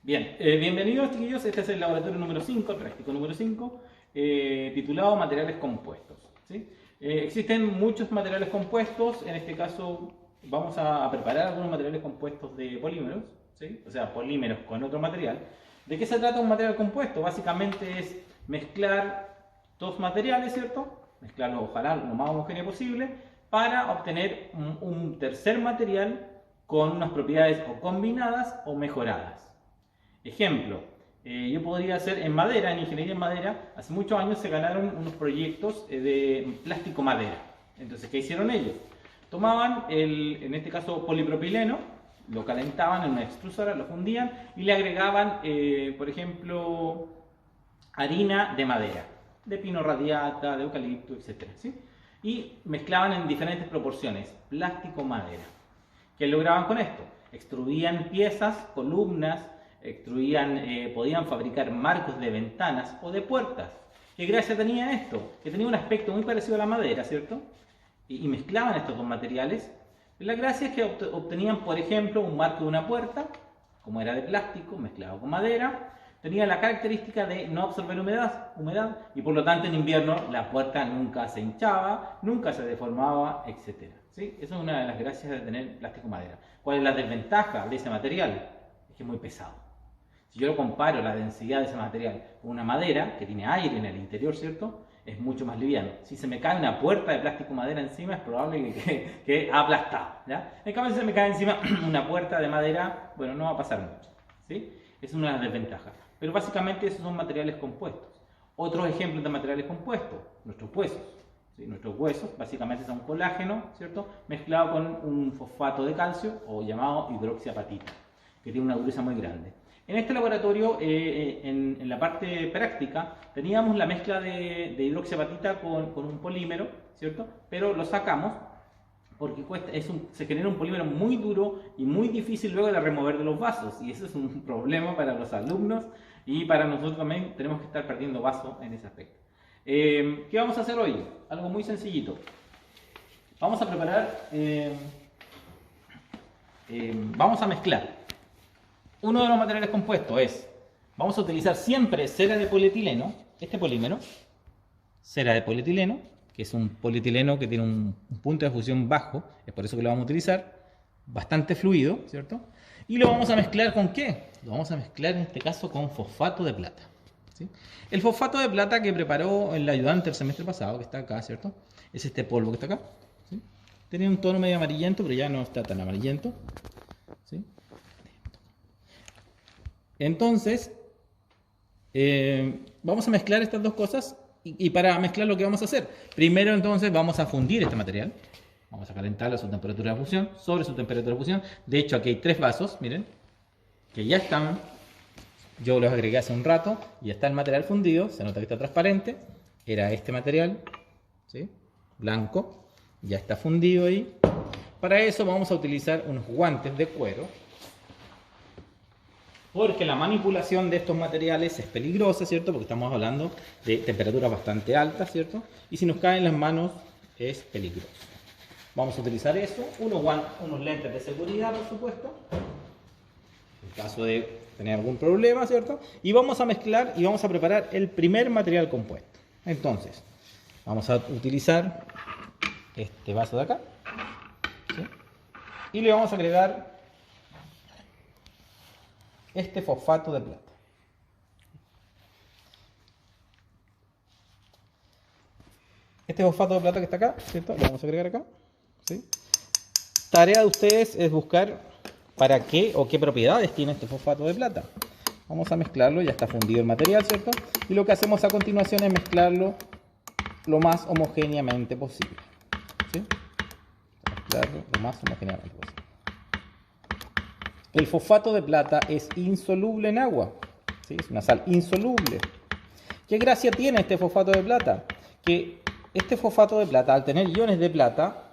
Bien, bienvenidos chiquillos, este es el laboratorio número 5, el práctico número 5, titulado Materiales Compuestos. ¿Sí? Existen muchos materiales compuestos, en este caso vamos a preparar algunos materiales compuestos de polímeros, ¿sí? O sea, polímeros con otro material. ¿De qué se trata un material compuesto? Básicamente es mezclar dos materiales, ¿cierto? Mezclarlos ojalá lo más homogéneo posible para obtener un tercer material con unas propiedades o combinadas o mejoradas. Ejemplo, yo podría hacer en madera, en ingeniería en madera, hace muchos años se ganaron unos proyectos de plástico madera. Entonces, ¿qué hicieron ellos? Tomaban, en este caso, polipropileno, lo calentaban en una extrusora, lo fundían y le agregaban, por ejemplo, harina de madera, de pino radiata, de eucalipto, etc. ¿Sí? Y mezclaban en diferentes proporciones, plástico-madera. ¿Qué lograban con esto? Extruían piezas, columnas, podían fabricar marcos de ventanas o de puertas. ¿Qué gracia tenía esto? Que tenía un aspecto muy parecido a la madera, ¿cierto? Y mezclaban estos dos materiales. La gracia es que obtenían, por ejemplo, un marco de una puerta, como era de plástico, mezclado con madera. Tenía la característica de no absorber humedad y por lo tanto en invierno la puerta nunca se hinchaba, nunca se deformaba, etc. ¿Sí? Esa es una de las gracias de tener plástico madera. ¿Cuál es la desventaja de ese material? Es que es muy pesado. Si yo lo comparo la densidad de ese material con una madera que tiene aire en el interior, ¿cierto? Es mucho más liviano. Si se me cae una puerta de plástico madera encima, es probable que ha aplastado. ¿Ya? En cambio, si se me cae encima una puerta de madera, bueno, no va a pasar mucho. ¿Sí? Es una de las desventajas. Pero básicamente esos son materiales compuestos. Otros ejemplos de materiales compuestos, nuestros huesos. ¿Sí? Nuestros huesos básicamente son colágeno, ¿cierto? Mezclado con un fosfato de calcio o llamado hidroxiapatita, que tiene una dureza muy grande. En este laboratorio, en la parte práctica, teníamos la mezcla de hidroxiapatita con un polímero, ¿cierto? Pero lo sacamos porque se genera un polímero muy duro y muy difícil luego de remover de los vasos. Y eso es un problema para los alumnos y para nosotros también tenemos que estar perdiendo vaso en ese aspecto. ¿Qué vamos a hacer hoy? Algo muy sencillito. Vamos a preparar, vamos a mezclar. Uno de los materiales compuestos vamos a utilizar siempre cera de polietileno, este polímero, cera de polietileno, que es un polietileno que tiene un punto de fusión bajo, es por eso que lo vamos a utilizar, bastante fluido, ¿cierto? Y lo vamos a mezclar ¿con qué? Lo vamos a mezclar en este caso con fosfato de plata. ¿Sí? El fosfato de plata que preparó el ayudante el semestre pasado, que está acá, ¿cierto? Es este polvo que está acá. ¿Sí? Tenía un tono medio amarillento, pero ya no está tan amarillento. ¿Sí? Entonces, vamos a mezclar estas dos cosas y para mezclar lo que vamos a hacer. Primero entonces vamos a fundir este material. Vamos a calentarlo a su temperatura de fusión, sobre su temperatura de fusión. De hecho aquí hay 3 vasos, miren, que ya están. Yo los agregué hace un rato, ya está el material fundido, se nota que está transparente. Era este material, ¿sí? Blanco, ya está fundido ahí. Para eso vamos a utilizar unos guantes de cuero. Porque la manipulación de estos materiales es peligrosa, ¿cierto? Porque estamos hablando de temperaturas bastante altas, ¿cierto? Y si nos caen las manos es peligroso. Vamos a utilizar eso, unos lentes de seguridad, por supuesto, en caso de tener algún problema, ¿cierto? Y vamos a mezclar y vamos a preparar el primer material compuesto. Entonces, vamos a utilizar este vaso de acá, ¿sí? Y le vamos a agregar este fosfato de plata. Este fosfato de plata que está acá, ¿cierto? Lo vamos a agregar acá. ¿Sí? Tarea de ustedes es buscar para qué o qué propiedades tiene este fosfato de plata. Vamos a mezclarlo, ya está fundido el material, ¿cierto? Y lo que hacemos a continuación es mezclarlo lo más homogéneamente posible. ¿Sí? Mezclarlo lo más homogéneamente posible. El fosfato de plata es insoluble en agua, ¿sí? Es una sal insoluble. ¿Qué gracia tiene este fosfato de plata? Que este fosfato de plata, al tener iones de plata,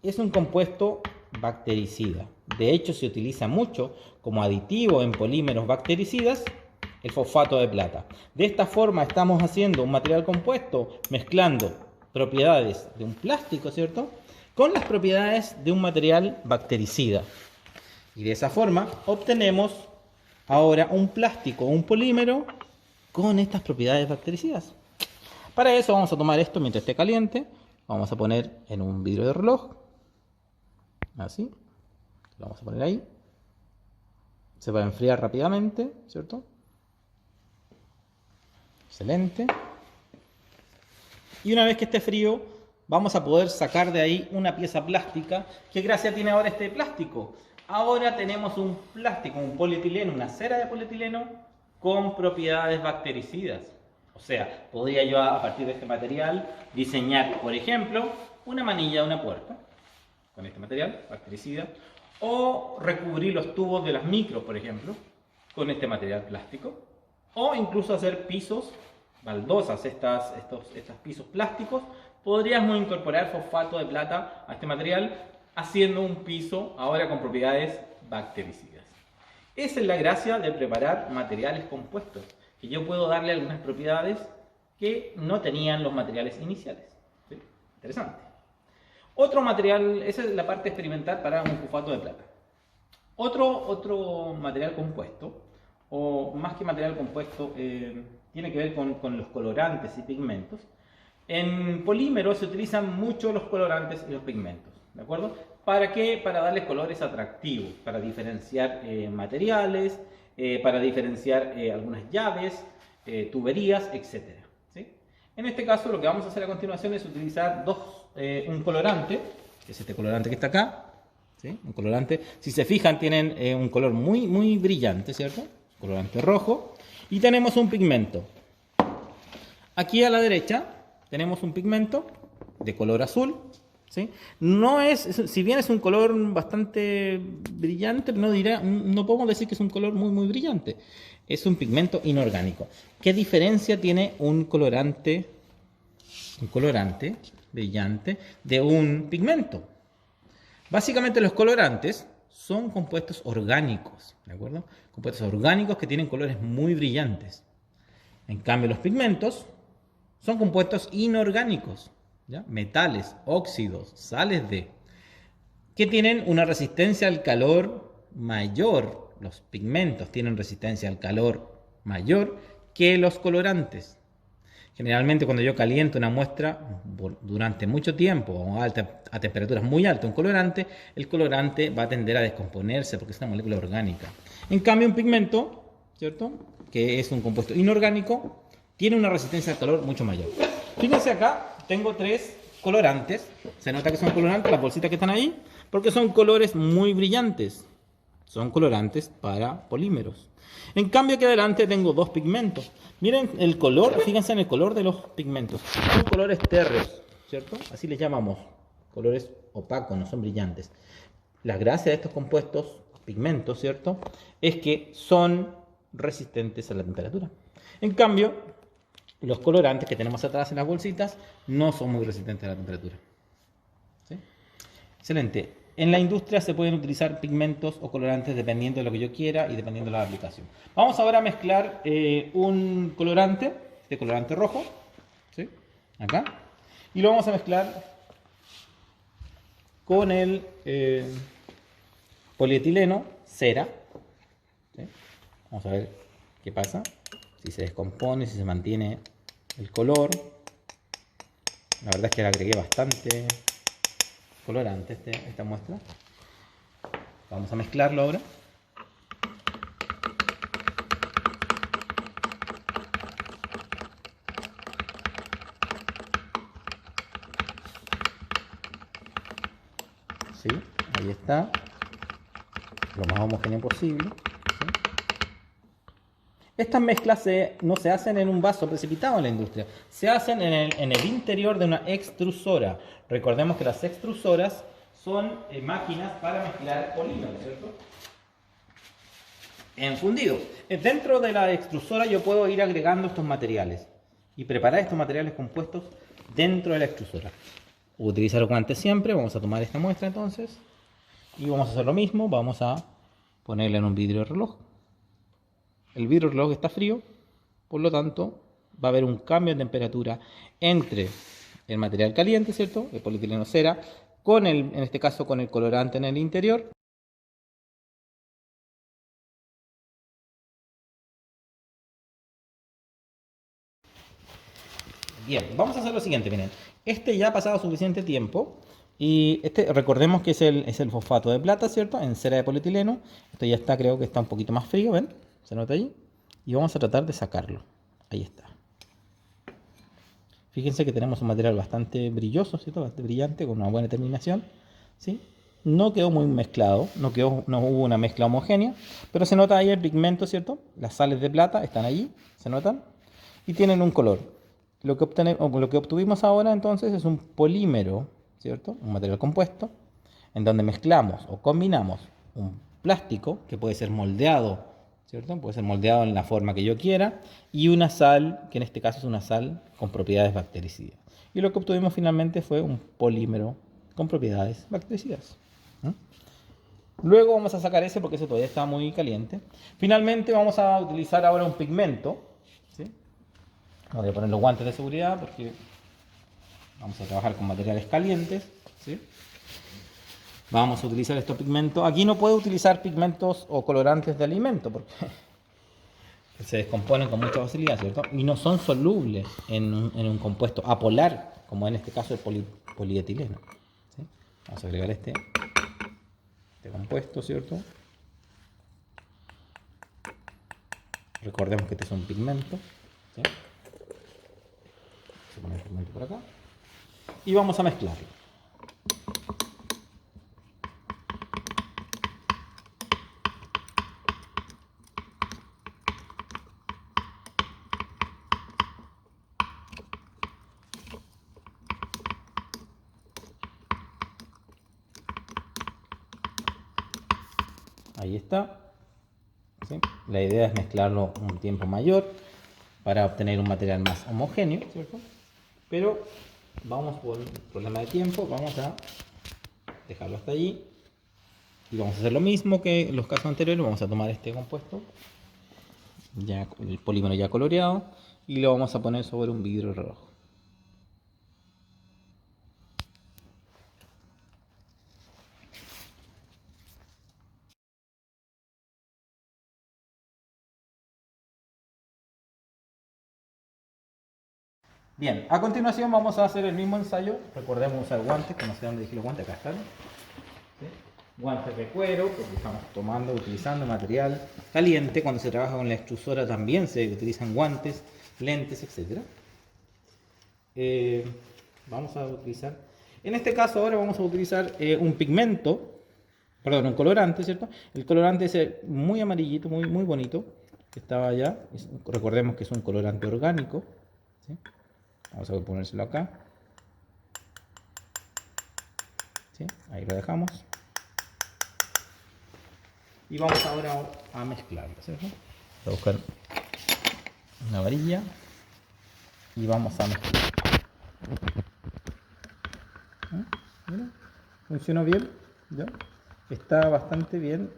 es un compuesto bactericida. De hecho, se utiliza mucho como aditivo en polímeros bactericidas el fosfato de plata. De esta forma estamos haciendo un material compuesto mezclando propiedades de un plástico, ¿cierto?, con las propiedades de un material bactericida. Y de esa forma obtenemos ahora un plástico o un polímero con estas propiedades bactericidas. Para eso vamos a tomar esto mientras esté caliente, vamos a poner en un vidrio de reloj, así, lo vamos a poner ahí, se va a enfriar rápidamente, ¿cierto? Excelente. Y una vez que esté frío, vamos a poder sacar de ahí una pieza plástica. ¿Qué gracia tiene ahora este plástico? Ahora tenemos un plástico, un polietileno, una cera de polietileno con propiedades bactericidas. O sea, podría yo a partir de este material diseñar, por ejemplo, una manilla de una puerta con este material bactericida, o recubrir los tubos de las micros, por ejemplo, con este material plástico, o incluso hacer pisos, baldosas, estos pisos plásticos. Podríamos incorporar fosfato de plata a este material, haciendo un piso ahora con propiedades bactericidas. Esa es la gracia de preparar materiales compuestos, que yo puedo darle algunas propiedades que no tenían los materiales iniciales. ¿Sí? Interesante. Otro material, esa es la parte experimental para un fosfato de plata. Otro material compuesto, o más que material compuesto, tiene que ver con los colorantes y pigmentos. En polímeros se utilizan mucho los colorantes y los pigmentos, ¿de acuerdo? ¿Para qué? Para darles colores atractivos, para diferenciar materiales, para diferenciar algunas llaves, tuberías, etc. ¿Sí? En este caso lo que vamos a hacer a continuación es utilizar un colorante, que es este colorante que está acá, ¿sí? Un colorante, si se fijan tienen un color muy brillante, ¿cierto? Colorante rojo, y tenemos un pigmento. Aquí a la derecha tenemos un pigmento de color azul, ¿sí? Si bien es un color bastante brillante, no podemos decir que es un color muy brillante. Es un pigmento inorgánico. ¿Qué diferencia tiene un colorante brillante de un pigmento? Básicamente los colorantes son compuestos orgánicos, ¿de acuerdo? Compuestos orgánicos que tienen colores muy brillantes. En cambio los pigmentos son compuestos inorgánicos, ¿ya? Metales, óxidos, sales que tienen una resistencia al calor mayor. Los pigmentos tienen resistencia al calor mayor que los colorantes. Generalmente cuando yo caliento una muestra durante mucho tiempo a temperaturas muy altas, un colorante, el colorante va a tender a descomponerse porque es una molécula orgánica. En cambio un pigmento, ¿cierto?, que es un compuesto inorgánico, tiene una resistencia al calor mucho mayor. Fíjense acá, tengo 3 colorantes. Se nota que son colorantes, las bolsitas que están ahí, porque son colores muy brillantes. Son colorantes para polímeros. En cambio aquí adelante tengo 2 pigmentos. Miren el color, fíjense en el color de los pigmentos. Son colores térreos, ¿cierto? Así les llamamos. Colores opacos, no son brillantes. La gracia de estos compuestos, pigmentos, ¿cierto?, es que son resistentes a la temperatura. En cambio, los colorantes que tenemos atrás en las bolsitas no son muy resistentes a la temperatura. ¿Sí? Excelente. En la industria se pueden utilizar pigmentos o colorantes dependiendo de lo que yo quiera y dependiendo de la aplicación. Vamos ahora a mezclar un colorante, este colorante rojo, ¿sí?, acá, y lo vamos a mezclar con el polietileno cera. ¿Sí? Vamos a ver qué pasa, si se descompone, si se mantiene el color. La verdad es que le agregué bastante colorante esta muestra. Vamos a mezclarlo ahora. Sí, ahí está, lo más homogéneo posible. ¿Sí? Estas mezclas no se hacen en un vaso precipitado en la industria, se hacen en el interior de una extrusora. Recordemos que las extrusoras son máquinas para mezclar polímeros, ¿cierto?, en fundido. Dentro de la extrusora yo puedo ir agregando estos materiales y preparar estos materiales compuestos dentro de la extrusora. Utilizar el guante siempre. Vamos a tomar esta muestra entonces y vamos a hacer lo mismo. Vamos a ponerla en un vidrio de reloj. El vidrio de reloj está frío, por lo tanto va a haber un cambio de temperatura entre el material caliente, ¿cierto?, el polietileno cera, en este caso con el colorante en el interior, Bien, vamos a hacer lo siguiente, miren. Este ya ha pasado suficiente tiempo y este, recordemos que es el fosfato de plata, ¿cierto? En cera de polietileno. Esto ya está, creo que está un poquito más frío, ¿ven? ¿Se nota ahí? Y vamos a tratar de sacarlo. Ahí está. Fíjense que tenemos un material bastante brilloso, ¿cierto? Bastante brillante, con una buena terminación, ¿sí? No quedó muy mezclado, no hubo una mezcla homogénea, pero se nota ahí el pigmento, ¿cierto? Las sales de plata están allí, ¿se notan? Y tienen un color. Lo que obtuvimos ahora entonces es un polímero, ¿cierto? Un material compuesto, en donde mezclamos o combinamos un plástico que puede ser moldeado, ¿cierto? Puede ser moldeado en la forma que yo quiera, y una sal, que en este caso es una sal con propiedades bactericidas. Y lo que obtuvimos finalmente fue un polímero con propiedades bactericidas. ¿Mm? Luego vamos a sacar ese porque ese todavía está muy caliente. Finalmente vamos a utilizar ahora un pigmento, ¿sí? Voy a poner los guantes de seguridad porque vamos a trabajar con materiales calientes, ¿sí? Vamos a utilizar estos pigmentos. Aquí no puedo utilizar pigmentos o colorantes de alimento porque se descomponen con mucha facilidad, ¿cierto? Y no son solubles en un compuesto apolar, como en este caso el polietileno, ¿sí? Vamos a agregar este compuesto, ¿cierto? Recordemos que este es un pigmento, ¿sí? Vamos a poner el pigmento por acá y vamos a mezclarlo. Ahí está, ¿sí? La idea es mezclarlo un tiempo mayor para obtener un material más homogéneo, ¿cierto? Pero vamos por un problema de tiempo, vamos a dejarlo hasta allí y vamos a hacer lo mismo que en los casos anteriores. Vamos a tomar este compuesto, ya el polímero ya coloreado, y lo vamos a poner sobre un vidrio rojo. Bien, a continuación vamos a hacer el mismo ensayo. Recordemos usar guantes, que no sé dónde dije los guantes, acá están. ¿Sí? Guantes de cuero, porque estamos utilizando material caliente. Cuando se trabaja con la extrusora también se utilizan guantes, lentes, etc. Vamos a utilizar, en este caso ahora vamos a utilizar un pigmento, perdón, un colorante, ¿cierto? El colorante es muy amarillito, muy bonito, que estaba allá. Recordemos que es un colorante orgánico, ¿sí? Vamos a ponérselo acá, ¿sí? Ahí lo dejamos. Y vamos ahora a mezclarlo, ¿cierto? Vamos a buscar una varilla y vamos a mezclar. Mira, funcionó bien, ¿ya? Está bastante bien,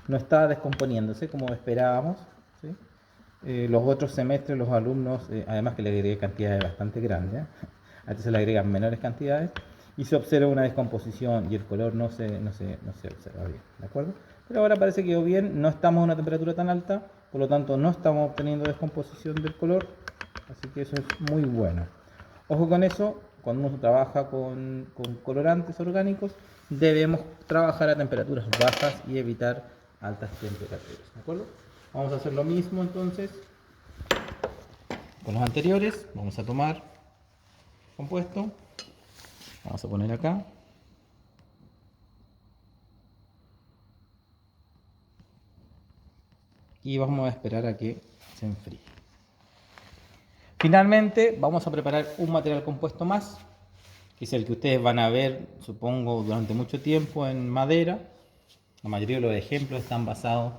no está descomponiéndose como esperábamos, ¿sí? Los otros semestres los alumnos, además que le agregué cantidades bastante grandes, a este se le agregan menores cantidades y se observa una descomposición y el color no se observa bien, ¿de acuerdo? Pero ahora parece que quedó bien, no estamos a una temperatura tan alta, por lo tanto no estamos obteniendo descomposición del color, así que eso es muy bueno. Ojo con eso, cuando uno trabaja con colorantes orgánicos, debemos trabajar a temperaturas bajas y evitar altas temperaturas, ¿de acuerdo? Vamos a hacer lo mismo entonces con los anteriores. Vamos a tomar compuesto, vamos a poner acá. Y vamos a esperar a que se enfríe. Finalmente vamos a preparar un material compuesto más, que es el que ustedes van a ver, supongo, durante mucho tiempo en madera. La mayoría de los ejemplos están basados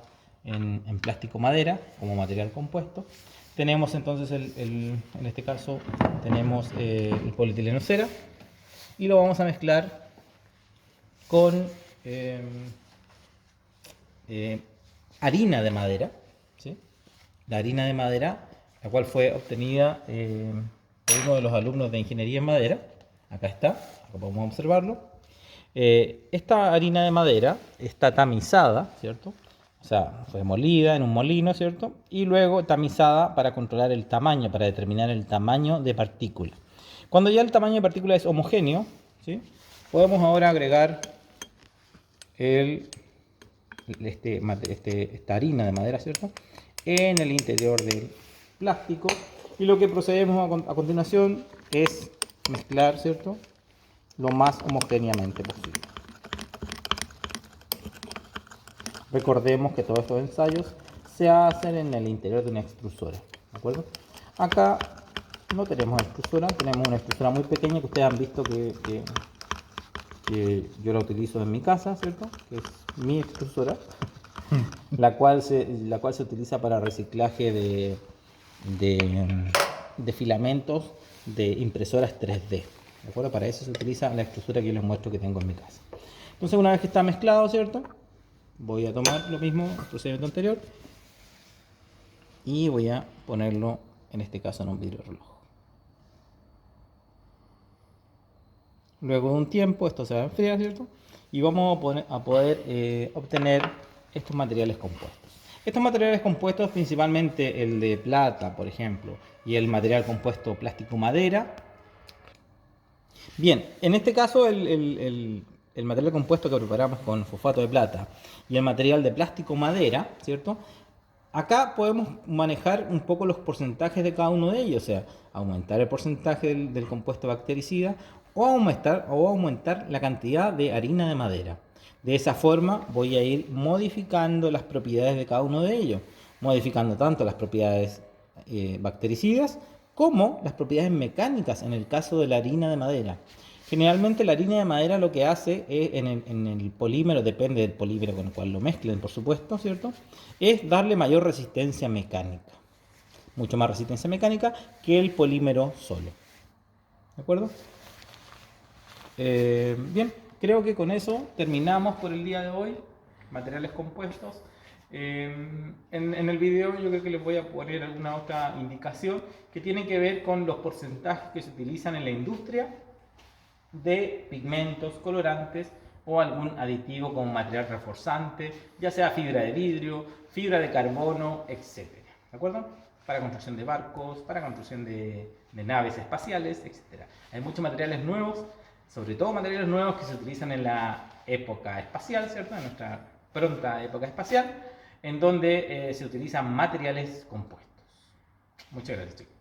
en plástico madera como material compuesto. Tenemos entonces, en este caso, tenemos el polietileno cera y lo vamos a mezclar con harina de madera, ¿sí? La harina de madera, la cual fue obtenida por uno de los alumnos de ingeniería en madera. Acá está, acá podemos observarlo. Esta harina de madera está tamizada, ¿cierto? O sea, fue molida en un molino, ¿cierto? Y luego tamizada para controlar el tamaño, para determinar el tamaño de partícula. Cuando ya el tamaño de partícula es homogéneo, ¿sí? Podemos ahora agregar esta harina de madera, ¿cierto? En el interior del plástico. Y lo que procedemos a continuación es mezclar, ¿cierto? Lo más homogéneamente posible. Recordemos que todos estos ensayos se hacen en el interior de una extrusora, ¿de acuerdo? Acá no tenemos extrusora, tenemos una extrusora muy pequeña que ustedes han visto que yo la utilizo en mi casa, ¿cierto? Que es mi extrusora, la cual se utiliza para reciclaje de filamentos de impresoras 3D, ¿de acuerdo? Para eso se utiliza la extrusora que yo les muestro que tengo en mi casa. Entonces, una vez que está mezclado, ¿cierto? Voy a tomar lo mismo, el procedimiento anterior, y voy a ponerlo, en este caso, en un vidrio reloj. Luego de un tiempo esto se va a enfriar, ¿cierto? Y vamos a poder obtener estos materiales compuestos. Estos materiales compuestos, principalmente el de plata, por ejemplo, y el material compuesto plástico-madera. Bien, en este caso el material compuesto que preparamos con fosfato de plata y el material de plástico-madera, ¿cierto? Acá podemos manejar un poco los porcentajes de cada uno de ellos, o sea, aumentar el porcentaje del compuesto bactericida o aumentar la cantidad de harina de madera. De esa forma voy a ir modificando las propiedades de cada uno de ellos, modificando tanto las propiedades bactericidas como las propiedades mecánicas en el caso de la harina de madera. Generalmente la harina de madera lo que hace es, en el polímero, depende del polímero con el cual lo mezclen, por supuesto, ¿cierto? Es darle mayor resistencia mecánica. Mucho más resistencia mecánica que el polímero solo. ¿De acuerdo? Bien, creo que con eso terminamos por el día de hoy. Materiales compuestos. En el video yo creo que les voy a poner alguna otra indicación que tiene que ver con los porcentajes que se utilizan en la industria de pigmentos, colorantes o algún aditivo como material reforzante, ya sea fibra de vidrio, fibra de carbono, etc. ¿De acuerdo? Para construcción de barcos, para construcción de naves espaciales, etc. Hay muchos materiales nuevos, sobre todo materiales nuevos que se utilizan en la época espacial, ¿cierto? En nuestra pronta época espacial, en donde se utilizan materiales compuestos. Muchas gracias, chicos.